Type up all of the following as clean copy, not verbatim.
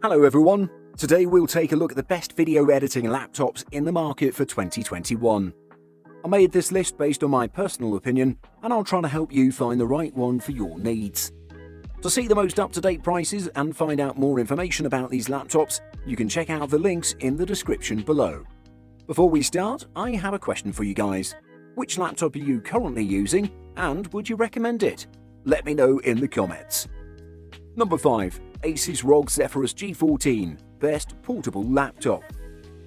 Hello everyone, today we'll take a look at the best video editing laptops in the market for 2021. I made this list based on my personal opinion and I'll try to help you find the right one for your needs. To see the most up-to-date prices and find out more information about these laptops, you can check out the links in the description below. Before we start, I have a question for you guys. Which laptop are you currently using and would you recommend it? Let me know in the comments. Number 5. Asus ROG Zephyrus G14 Best Portable Laptop.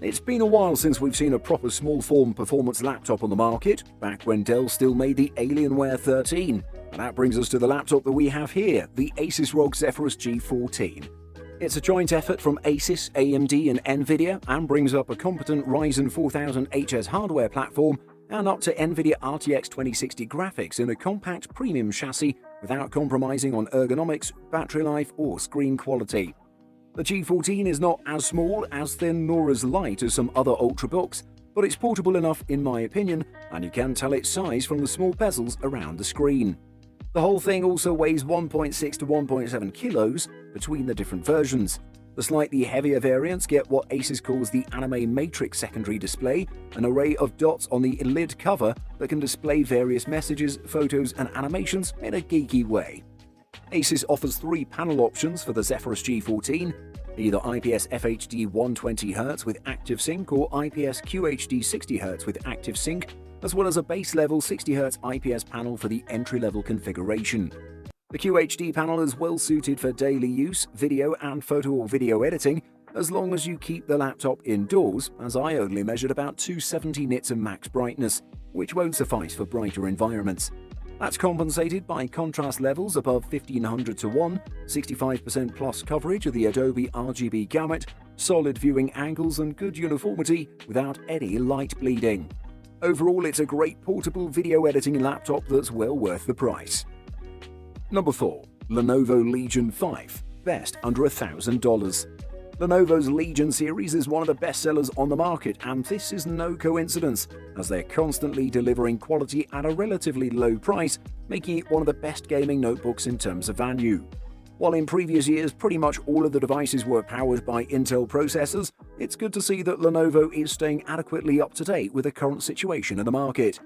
It's been a while since we've seen a proper small-form performance laptop on the market, back when Dell still made the Alienware 13. And that brings us to the laptop that we have here, the Asus ROG Zephyrus G14. It's a joint effort from Asus, AMD and Nvidia and brings up a competent Ryzen 4000 HS hardware platform and up to Nvidia RTX 2060 graphics in a compact premium chassis without compromising on ergonomics, battery life or screen quality. The G14 is not as small, as thin nor as light as some other ultrabooks, but it's portable enough in my opinion, and you can tell its size from the small bezels around the screen. The whole thing also weighs 1.6 to 1.7 kilos between the different versions. The slightly heavier variants get what Asus calls the Anime Matrix secondary display, an array of dots on the lid cover that can display various messages, photos and animations in a geeky way. Asus offers 3 panel options for the Zephyrus G14, either IPS FHD 120Hz with Active Sync or IPS QHD 60Hz with Active Sync, as well as a base-level 60Hz IPS panel for the entry-level configuration. The QHD panel is well suited for daily use, video and photo or video editing, as long as you keep the laptop indoors, as I only measured about 270 nits of max brightness, which won't suffice for brighter environments. That's compensated by contrast levels above 1500 to 1, 65% plus coverage of the Adobe RGB gamut, solid viewing angles and good uniformity without any light bleeding. Overall, it's a great portable video editing laptop that's well worth the price. Number 4. Lenovo Legion 5 Best under $1,000. Lenovo's Legion series is one of the best sellers on the market, and this is no coincidence, as they're constantly delivering quality at a relatively low price, making it one of the best gaming notebooks in terms of value. While in previous years pretty much all of the devices were powered by Intel processors, it's good to see that Lenovo is staying adequately up to date with the current situation in the market.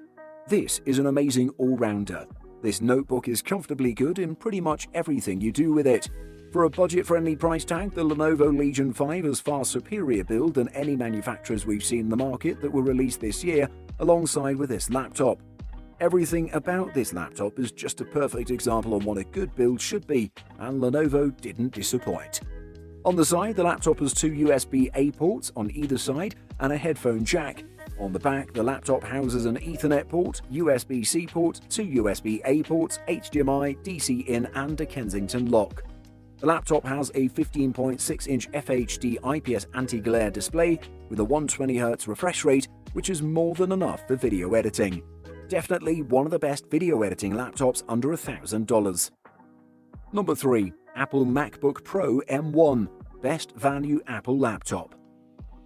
This is an amazing all-rounder. This notebook is comfortably good in pretty much everything you do with it. For a budget-friendly price tag, the Lenovo Legion 5 has far superior build than any manufacturers we've seen in the market that were released this year, alongside with this laptop. Everything about this laptop is just a perfect example of what a good build should be, and Lenovo didn't disappoint. On the side, the laptop has 2 USB-A ports on either side and a headphone jack. On the back, the laptop houses an Ethernet port, USB-C port, 2 USB-A ports, HDMI, DC-in and a Kensington lock. The laptop has a 15.6-inch FHD IPS anti-glare display with a 120Hz refresh rate, which is more than enough for video editing. Definitely one of the best video editing laptops under $1,000. Number 3. Apple MacBook Pro M1 Best Value Apple Laptop.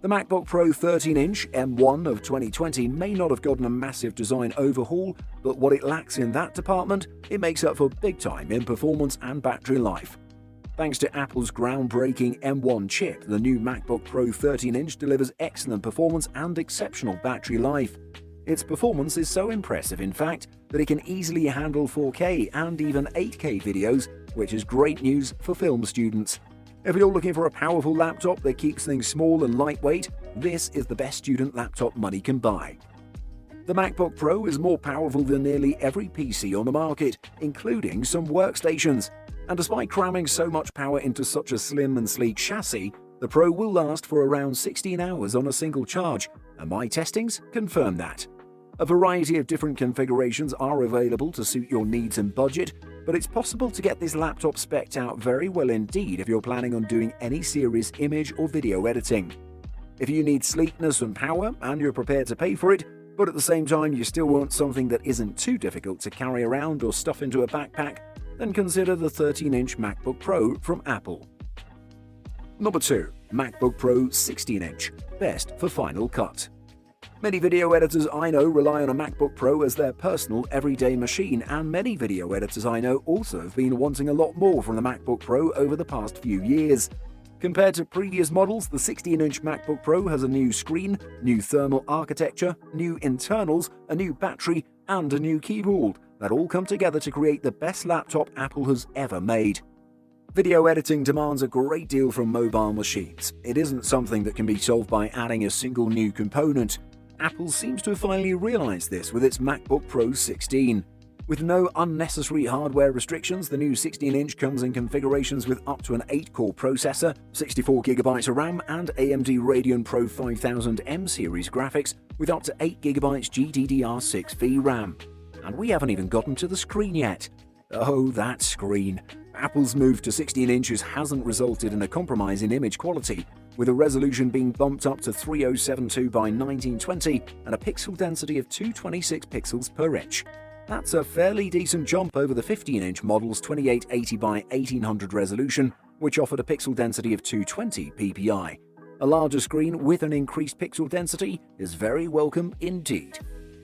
The MacBook Pro 13-inch M1 of 2020 may not have gotten a massive design overhaul, but what it lacks in that department, it makes up for big time in performance and battery life. Thanks to Apple's groundbreaking M1 chip, the new MacBook Pro 13-inch delivers excellent performance and exceptional battery life. Its performance is so impressive, in fact, that it can easily handle 4K and even 8K videos, which is great news for film students. If you're looking for a powerful laptop that keeps things small and lightweight, this is the best student laptop money can buy. The MacBook Pro is more powerful than nearly every PC on the market, including some workstations. And despite cramming so much power into such a slim and sleek chassis, the Pro will last for around 16 hours on a single charge, and my testings confirm that. A variety of different configurations are available to suit your needs and budget, but it's possible to get this laptop spec'd out very well indeed if you're planning on doing any serious image or video editing. If you need sleekness and power and you're prepared to pay for it, but at the same time you still want something that isn't too difficult to carry around or stuff into a backpack, then consider the 13-inch MacBook Pro from Apple. Number 2. MacBook Pro 16-inch Best for Final Cut. Many video editors I know rely on a MacBook Pro as their personal everyday machine, and many video editors I know also have been wanting a lot more from the MacBook Pro over the past few years. Compared to previous models, the 16-inch MacBook Pro has a new screen, new thermal architecture, new internals, a new battery, and a new keyboard that all come together to create the best laptop Apple has ever made. Video editing demands a great deal from mobile machines. It isn't something that can be solved by adding a single new component. Apple seems to have finally realized this with its MacBook Pro 16. With no unnecessary hardware restrictions, the new 16-inch comes in configurations with up to an 8-core processor, 64GB of RAM, and AMD Radeon Pro 5000M series graphics with up to 8GB GDDR6 VRAM. And we haven't even gotten to the screen yet. Oh, that screen. Apple's move to 16 inches hasn't resulted in a compromise in image quality, with a resolution being bumped up to 3072 by 1920 and a pixel density of 226 pixels per inch. That's a fairly decent jump over the 15-inch model's 2880 by 1800 resolution, which offered a pixel density of 220 ppi. A larger screen with an increased pixel density is very welcome indeed.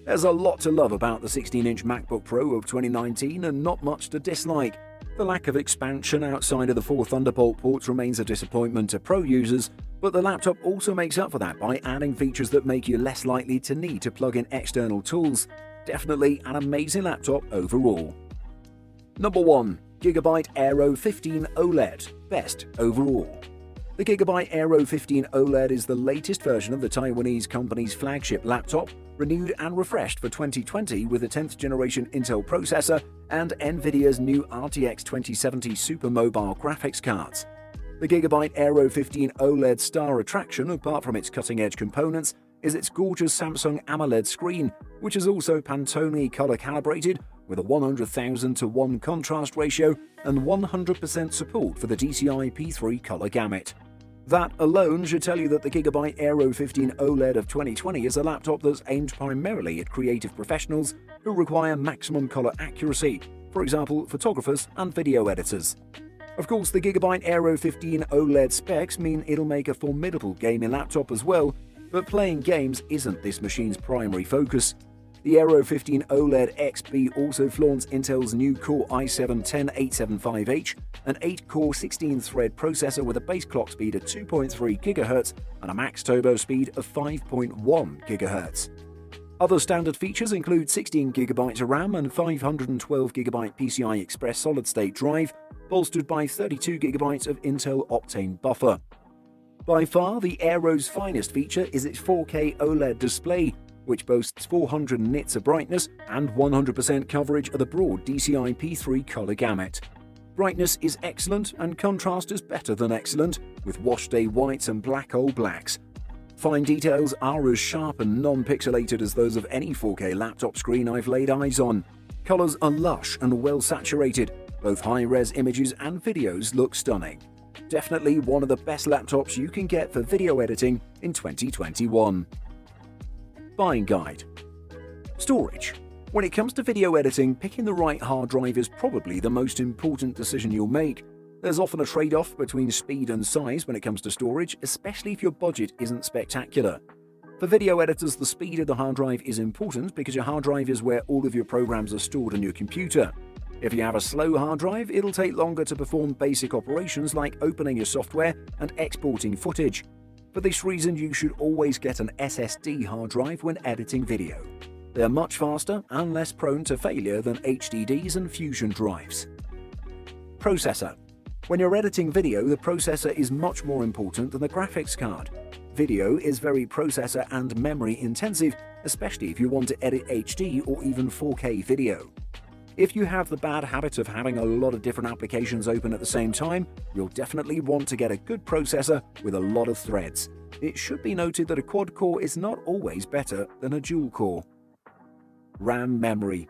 There's a lot to love about the 16-inch MacBook Pro of 2019 and not much to dislike. The lack of expansion outside of the 4 Thunderbolt ports remains a disappointment to Pro users, but the laptop also makes up for that by adding features that make you less likely to need to plug in external tools. Definitely an amazing laptop overall. Number 1. Gigabyte AERO 15 OLED, best overall. The Gigabyte AERO 15 OLED is the latest version of the Taiwanese company's flagship laptop, renewed and refreshed for 2020 with a 10th generation Intel processor and Nvidia's new RTX 2070 Super Mobile graphics cards. The Gigabyte AERO 15 OLED star attraction, apart from its cutting-edge components, is its gorgeous Samsung AMOLED screen, which is also Pantone color calibrated with a 100,000:1 contrast ratio and 100% support for the DCI P3 color gamut. That alone should tell you that the Gigabyte AERO 15 OLED of 2020 is a laptop that's aimed primarily at creative professionals who require maximum color accuracy, for example, photographers and video editors. Of course, the Gigabyte AERO 15 OLED specs mean it'll make a formidable gaming laptop as well, but playing games isn't this machine's primary focus. The AERO 15 OLED XB also flaunts Intel's new Core i7-10875H, an 8-core 16-thread processor with a base clock speed of 2.3 GHz and a max turbo speed of 5.1 GHz. Other standard features include 16GB of RAM and 512GB PCI Express solid-state drive, bolstered by 32GB of Intel Optane buffer. By far, the AERO's finest feature is its 4K OLED display, which boasts 400 nits of brightness and 100% coverage of the broad DCI P3 color gamut. Brightness is excellent and contrast is better than excellent, with wash-day whites and black hole blacks. Fine details are as sharp and non-pixelated as those of any 4K laptop screen I've laid eyes on. Colors are lush and well saturated. Both high-res images and videos look stunning. Definitely one of the best laptops you can get for video editing in 2021. Buying guide. Storage. When it comes to video editing, picking the right hard drive is probably the most important decision you'll make. There's often a trade-off between speed and size when it comes to storage, especially if your budget isn't spectacular. For video editors, the speed of the hard drive is important because your hard drive is where all of your programs are stored on your computer. If you have a slow hard drive, it'll take longer to perform basic operations like opening your software and exporting footage. For this reason, you should always get an SSD hard drive when editing video. They're much faster and less prone to failure than HDDs and Fusion drives. Processor. When you're editing video, the processor is much more important than the graphics card. Video is very processor and memory intensive, especially if you want to edit HD or even 4K video. If you have the bad habit of having a lot of different applications open at the same time, you'll definitely want to get a good processor with a lot of threads. It should be noted that a quad-core is not always better than a dual-core. RAM memory.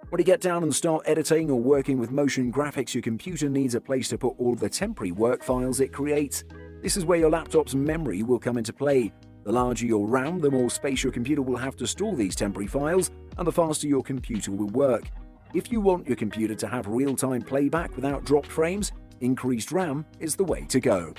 When you get down and start editing or working with motion graphics, your computer needs a place to put all the temporary work files it creates. This is where your laptop's memory will come into play. The larger your RAM, the more space your computer will have to store these temporary files, and the faster your computer will work. If you want your computer to have real-time playback without dropped frames, increased RAM is the way to go.